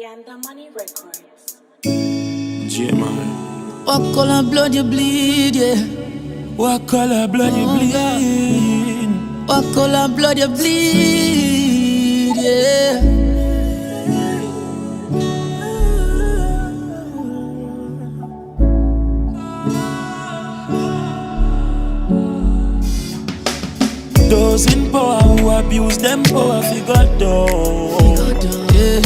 GMR Records. GMR. What color blood you bleed, yeah? What color blood you bleed? What color blood you bleed, yeah? Those in power who abuse them power figure down. Yeah.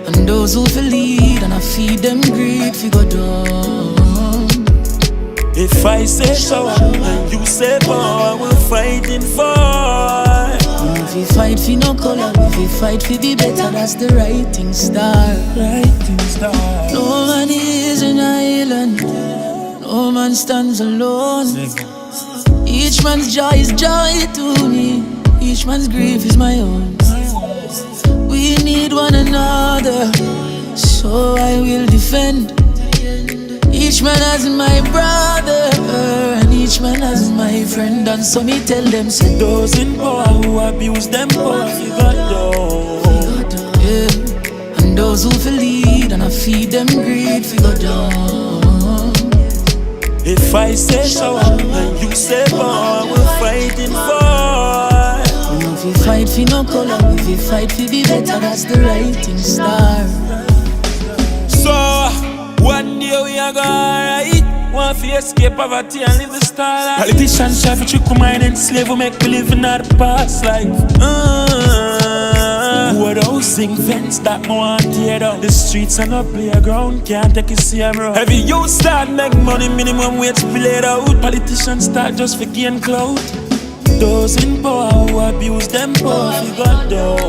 And those who feel lead and I feed them greed figure down. If I say shower and you say power, we're fighting for. If we fight for no color, if we fight for the better, that's the writing star. Writing star. No man is an island, no man stands alone. Each man's joy is joy to me, each man's grief is my own. We need one another, so I will defend. Each man has my brother, and each man has my friend. And so me tell them, say those in power who abuse them power figure down. Yeah. And those who feel lead and I feed them greed figure down. If I say shower and you say power, we're fighting for. If we fight for no color, if we fight for the better, that's the writing star. So, one day we are gonna right. Want to escape poverty and live the star life. Politicians try to trick my mind and slave who make believe in our past life. Who those sing fence that no one tear down? The streets are no playground, can't take it same road. Every youth start make money, minimum wage play it out. Politicians start just for gain clout. Those in power who abuse them power figure down.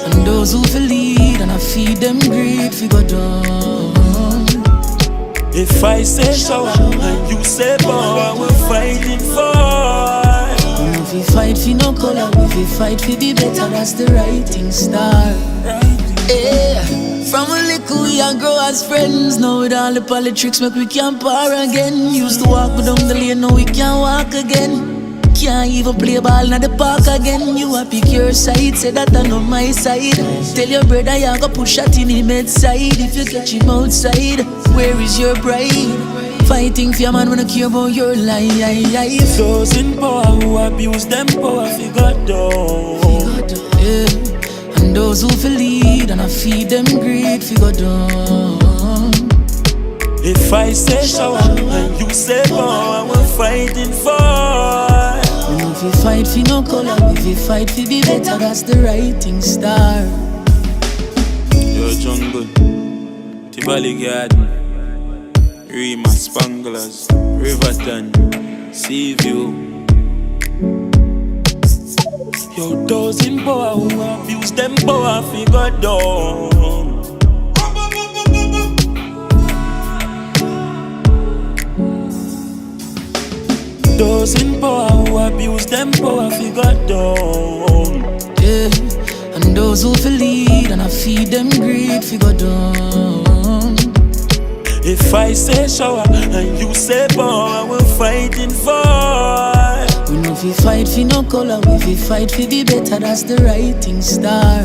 And those who feel lead and I feed them greed figure down. If I say shower and you say power, we're fighting for. If we fight for no color, if we fight for the better, that's the writing star. Yeah. From a little we a grow as friends. Now with all the politics make we can't par again. Used to walk down the lane, now we can't walk again. Can't even play ball in the park again. You a pick your side, say that I know my side. Tell your brother you go push at in him head side. If you catch him outside, where is your pride? Fighting for your man when I care about your life. Those in power who abuse them power figure down. Yeah. And those who feel lead and I feed them greed figure down. If I say shower and you say power, we're fighting for. If we fight for no color, if we fight for the better, that's the writing star. Yo, jungle, Tivoli Garden, Rima Spanglers, Riverton, Seaview. Yo, those in power who abuse them power figure down. Those in power who abuse them power figure down. Yeah. And those who feel lead and I feed them greed figure down. If I say shower and you say power, we're fighting for. We know if we fight for no color, if we fight for the better, that's the writing star.